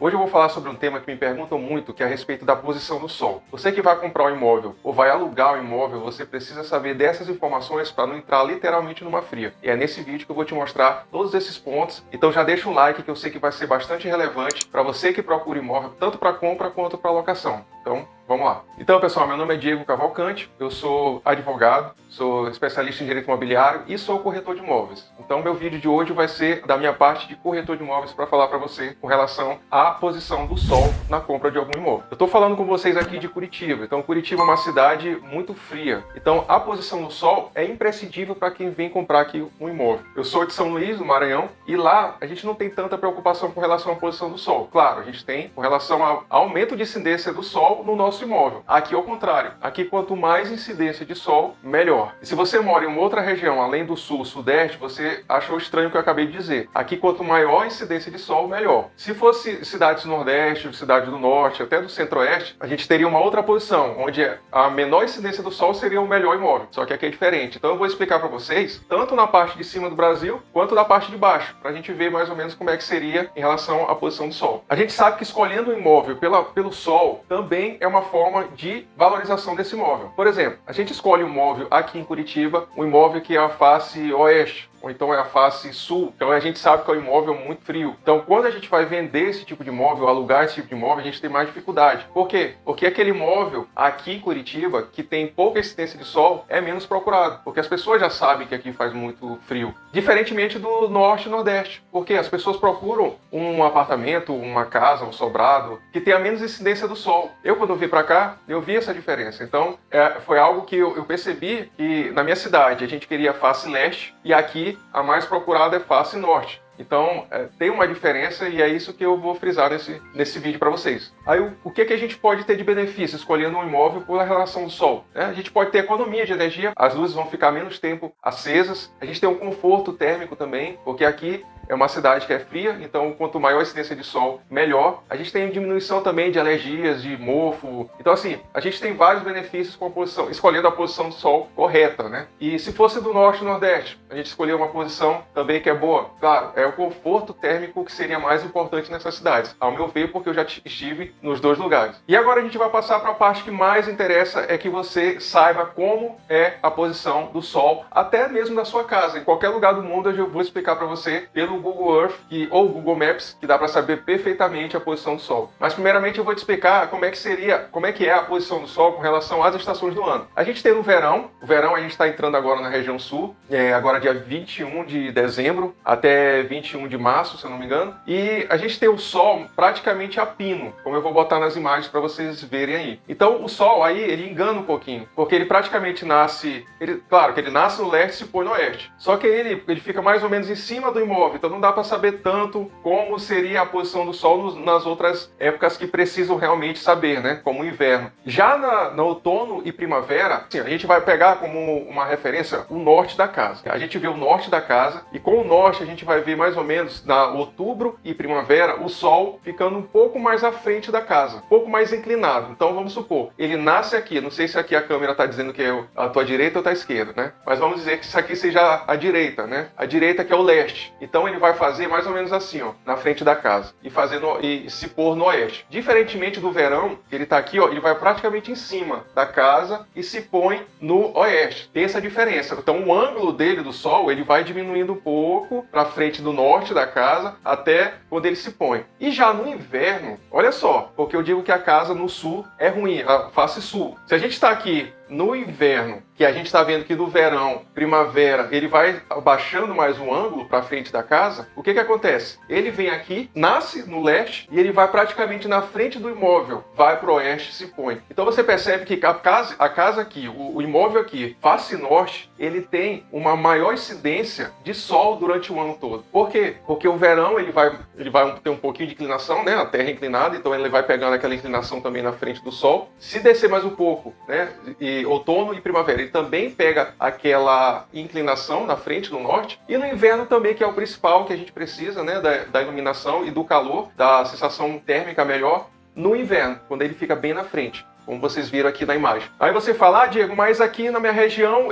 Hoje eu vou falar sobre um tema que me perguntam muito, que é a respeito da posição do sol. Você que vai comprar um imóvel ou vai alugar um imóvel, você precisa saber dessas informações para não entrar literalmente numa fria. E é nesse vídeo que eu vou te mostrar todos esses pontos. Então já deixa o like, que eu sei que vai ser bastante relevante para você que procura imóvel, tanto para compra quanto para locação. Então, vamos lá. Então, pessoal, meu nome é Diego Cavalcante, eu sou advogado, sou especialista em direito imobiliário e sou corretor de imóveis. Então, meu vídeo de hoje vai ser da minha parte de corretor de imóveis para falar para você com relação à posição do sol na compra de algum imóvel. Eu estou falando com vocês aqui de Curitiba. Então, Curitiba é uma cidade muito fria. Então, a posição do sol é imprescindível para quem vem comprar aqui um imóvel. Eu sou de São Luís, do Maranhão, e lá a gente não tem tanta preocupação com relação à posição do sol. Claro, a gente tem com relação ao aumento de incidência do sol no nosso imóvel. Aqui ao contrário. Aqui quanto mais incidência de sol, melhor. E se você mora em uma outra região, além do sul, sudeste, você achou estranho o que eu acabei de dizer. Aqui quanto maior a incidência de sol, melhor. Se fosse cidades do nordeste, cidades do norte, até do centro-oeste, a gente teria uma outra posição, onde a menor incidência do sol seria o melhor imóvel. Só que aqui é diferente. Então eu vou explicar para vocês, tanto na parte de cima do Brasil, quanto na parte de baixo, para a gente ver mais ou menos como é que seria em relação à posição do sol. A gente sabe que escolhendo um imóvel pelo sol também é uma forma de valorização desse imóvel. Por exemplo, a gente escolhe um imóvel aqui em Curitiba, um imóvel que é a face oeste, ou então é a face sul. Então a gente sabe que é um imóvel muito frio. Então quando a gente vai vender esse tipo de imóvel, alugar esse tipo de imóvel, a gente tem mais dificuldade. Por quê? Porque aquele imóvel aqui em Curitiba, que tem pouca incidência de sol, é menos procurado. Porque as pessoas já sabem que aqui faz muito frio. Diferentemente do norte e nordeste. Porque as pessoas procuram um apartamento, uma casa, um sobrado, que tenha menos incidência do sol. Eu quando vim para cá, eu vi essa diferença. Então foi algo que eu percebi que na minha cidade a gente queria face leste e aqui a mais procurada é face norte. Então, tem uma diferença e é isso que eu vou frisar nesse vídeo para vocês. Aí, o que a gente pode ter de benefício escolhendo um imóvel pela relação do sol? A gente pode ter economia de energia, as luzes vão ficar menos tempo acesas, a gente tem um conforto térmico também, porque aqui é uma cidade que é fria, então quanto maior a incidência de sol, melhor. A gente tem diminuição também de alergias, de mofo. Então assim, a gente tem vários benefícios com a posição, escolhendo a posição do sol correta, né? E se fosse do norte e nordeste, a gente escolher uma posição também que é boa. Claro, é o conforto térmico que seria mais importante nessas cidades, ao meu ver, porque eu já estive nos dois lugares. E agora a gente vai passar para a parte que mais interessa, é que você saiba como é a posição do sol, até mesmo da sua casa. Em qualquer lugar do mundo eu vou explicar para você pelo Google Earth ou Google Maps, que dá para saber perfeitamente a posição do sol. Mas primeiramente eu vou te explicar como é que é a posição do sol com relação às estações do ano. A gente tem no verão, a gente está entrando agora na região sul, agora dia 21 de dezembro até 21 de março, se eu não me engano, e a gente tem o sol praticamente a pino, como eu vou botar nas imagens para vocês verem aí. Então o sol aí, ele engana um pouquinho, porque ele praticamente nasce, claro que ele nasce no leste e se põe no oeste, só que ele fica mais ou menos em cima do imóvel, então não dá para saber tanto como seria a posição do sol nas outras épocas que precisam realmente saber, né? Como o inverno. Já no outono e primavera, assim, a gente vai pegar como uma referência o norte da casa. A gente vê o norte da casa e com o norte a gente vai ver mais ou menos na outubro e primavera o sol ficando um pouco mais à frente da casa, um pouco mais inclinado. Então vamos supor, ele nasce aqui, não sei se aqui a câmera está dizendo que é a tua direita ou a tua esquerda, né? Mas vamos dizer que isso aqui seja a direita, né? A direita que é o leste. Então ele vai fazer mais ou menos assim, ó, na frente da casa e se pôr no oeste. Diferentemente do verão, ele tá aqui, ó, ele vai praticamente em cima da casa e se põe no oeste. Tem essa diferença. Então o ângulo dele do sol, ele vai diminuindo um pouco para frente do norte da casa até quando ele se põe. E já no inverno, olha só, porque eu digo que a casa no sul é ruim, a face sul. Se a gente está aqui no inverno, que a gente está vendo que do verão, primavera, ele vai abaixando mais o ângulo para frente da casa, o que acontece? Ele vem aqui, nasce no leste e ele vai praticamente na frente do imóvel, vai para o oeste e se põe. Então você percebe que a casa aqui, o imóvel aqui, face norte, ele tem uma maior incidência de sol durante o ano todo. Por quê? Porque o verão ele vai ter um pouquinho de inclinação, né? A terra é inclinada, então ele vai pegando aquela inclinação também na frente do sol. Se descer mais um pouco, né? Outono e primavera, ele também pega aquela inclinação na frente do norte, e no inverno também, que é o principal que a gente precisa, né, da iluminação e do calor, da sensação térmica melhor, no inverno, quando ele fica bem na frente. como vocês viram aqui na imagem. Aí você fala, Diego, mas aqui na minha região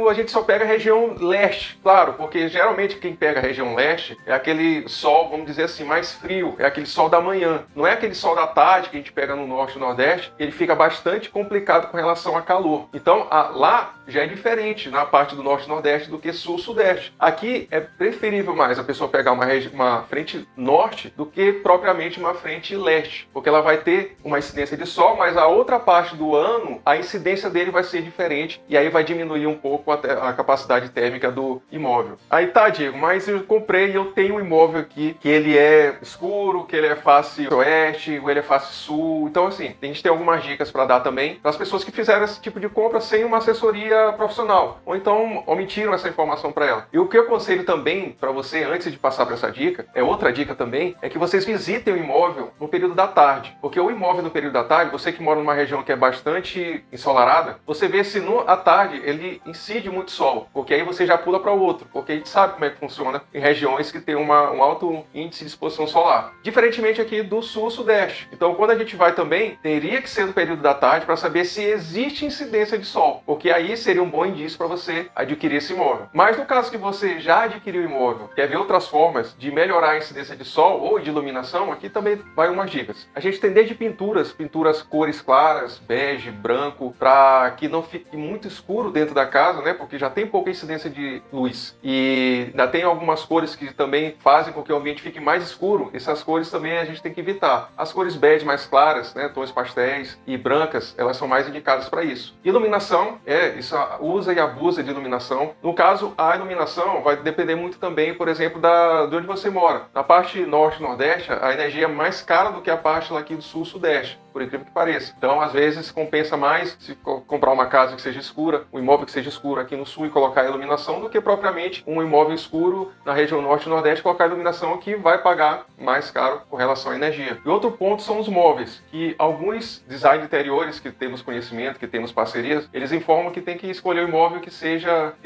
a gente só pega a região leste. Claro, porque geralmente quem pega a região leste é aquele sol, vamos dizer assim, mais frio, é aquele sol da manhã. Não é aquele sol da tarde que a gente pega no norte e nordeste, ele fica bastante complicado com relação a calor. Então, lá já é diferente na parte do norte e nordeste do que sul-sudeste. Aqui é preferível mais a pessoa pegar uma frente norte do que propriamente uma frente leste, porque ela vai ter uma incidência de sol, mas a outra parte do ano, a incidência dele vai ser diferente e aí vai diminuir um pouco a capacidade térmica do imóvel. Aí tá, Diego, mas eu comprei e eu tenho um imóvel aqui que ele é escuro, que ele é face oeste, ou ele é face sul. Então, assim, a gente tem algumas dicas para dar também para as pessoas que fizeram esse tipo de compra sem uma assessoria profissional, ou então omitiram essa informação para ela. E o que eu aconselho também para você, antes de passar para essa dica, outra dica também, é que vocês visitem o imóvel no período da tarde, porque o imóvel no período da tarde, você que mora numa região que é bastante ensolarada, você vê se à tarde ele incide muito sol, porque aí você já pula para o outro, porque a gente sabe como é que funciona em regiões que tem um alto índice de exposição solar. Diferentemente aqui do sul-sudeste. Então, quando a gente vai também, teria que ser no período da tarde para saber se existe incidência de sol, porque aí seria um bom indício para você adquirir esse imóvel. Mas no caso que você já adquiriu o imóvel, quer ver outras formas de melhorar a incidência de sol ou de iluminação, aqui também vai umas dicas. A gente tem desde pinturas cores claras, bege, branco, para que não fique muito escuro dentro da casa, né? Porque já tem pouca incidência de luz. E ainda tem algumas cores que também fazem com que o ambiente fique mais escuro. Essas cores também a gente tem que evitar. As cores bege mais claras, né? Tons pastéis e brancas, elas são mais indicadas para isso. Iluminação, isso usa e abusa de iluminação. No caso, a iluminação vai depender muito também, por exemplo, de onde você mora. Na parte norte e nordeste, a energia é mais cara do que a parte lá aqui do sul-sudeste, por incrível que pareça. Então, às vezes, compensa mais se comprar uma casa que seja escura, um imóvel que seja escuro aqui no sul e colocar a iluminação, do que propriamente um imóvel escuro na região norte e nordeste, colocar a iluminação que vai pagar mais caro com relação à energia. E outro ponto são os móveis, que alguns design de interiores que temos conhecimento, que temos parcerias, eles informam que tem que escolher um imóvel que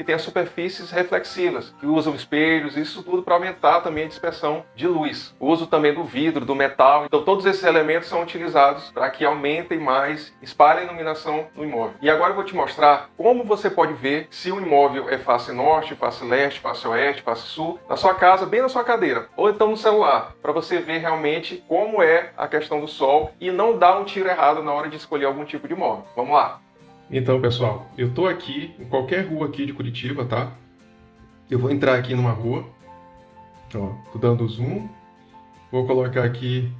tenha superfícies reflexivas, que usam espelhos, isso tudo para aumentar também a dispersão de luz. O uso também do vidro, do metal. Então, todos esses elementos são utilizados para que aumentem mais, espalhem a iluminação no imóvel. E agora eu vou te mostrar como você pode ver se o imóvel é face norte, face leste, face oeste, face sul, na sua casa, bem na sua cadeira, ou então no celular, para você ver realmente como é a questão do sol e não dar um tiro errado na hora de escolher algum tipo de imóvel. Vamos lá! Então, pessoal, eu tô aqui em qualquer rua aqui de Curitiba, tá? Eu vou entrar aqui numa rua, ó, tô dando zoom, vou colocar aqui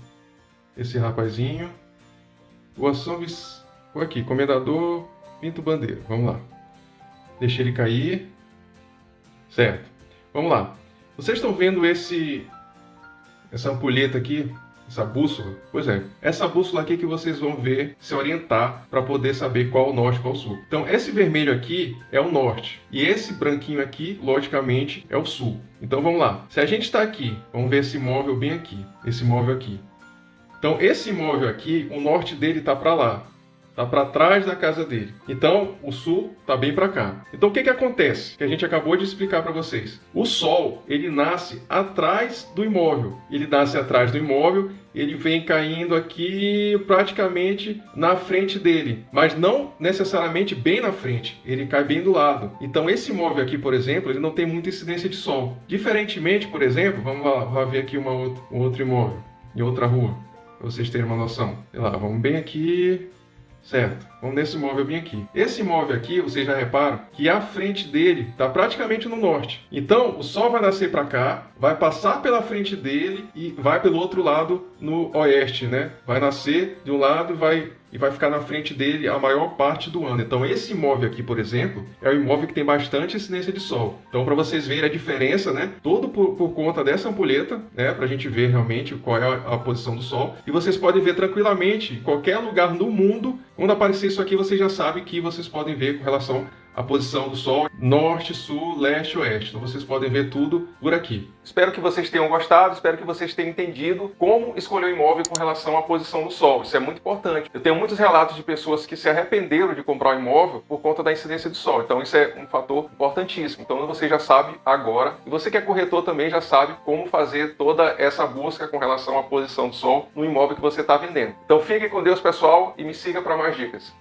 esse rapazinho, aqui, Comendador Pinto Bandeira, vamos lá. Deixa ele cair, certo? Vamos lá. Vocês estão vendo essa ampulheta aqui? Essa bússola? Pois é, essa bússola aqui que vocês vão ver se orientar para poder saber qual o norte e qual o sul. Então, esse vermelho aqui é o norte e esse branquinho aqui, logicamente, é o sul. Então, vamos lá. Se a gente está aqui, vamos ver esse imóvel bem aqui, esse imóvel aqui. Então, esse imóvel aqui, o norte dele está para lá. Está para trás da casa dele. Então, o sul está bem para cá. Então, o que acontece? Que a gente acabou de explicar para vocês. O sol, ele nasce atrás do imóvel. Ele nasce atrás do imóvel, ele vem caindo aqui praticamente na frente dele. Mas não necessariamente bem na frente. Ele cai bem do lado. Então, esse imóvel aqui, por exemplo, ele não tem muita incidência de sol. Diferentemente, por exemplo, vamos lá ver aqui um outro imóvel, em outra rua, para vocês terem uma noção. Sei lá, vamos bem aqui... Certo, vamos nesse imóvel bem aqui. Esse imóvel aqui, vocês já reparam que a frente dele está praticamente no norte. Então, o sol vai nascer para cá, vai passar pela frente dele e vai pelo outro lado no oeste, né? Vai nascer de um lado e vai ficar na frente dele a maior parte do ano. Então, esse imóvel aqui, por exemplo, é um imóvel que tem bastante incidência de sol. Então, para vocês verem a diferença, né? Todo por conta dessa ampulheta, né? Para a gente ver realmente qual é a posição do sol. E vocês podem ver tranquilamente, em qualquer lugar no mundo, quando aparecer isso aqui, vocês já sabem que vocês podem ver com relação a posição do Sol, norte, sul, leste, oeste. Então vocês podem ver tudo por aqui. Espero que vocês tenham gostado, espero que vocês tenham entendido como escolher um imóvel com relação à posição do Sol. Isso é muito importante. Eu tenho muitos relatos de pessoas que se arrependeram de comprar um imóvel por conta da incidência do Sol. Então isso é um fator importantíssimo. Então você já sabe agora. E você que é corretor também já sabe como fazer toda essa busca com relação à posição do Sol no imóvel que você está vendendo. Então fique com Deus, pessoal, e me siga para mais dicas.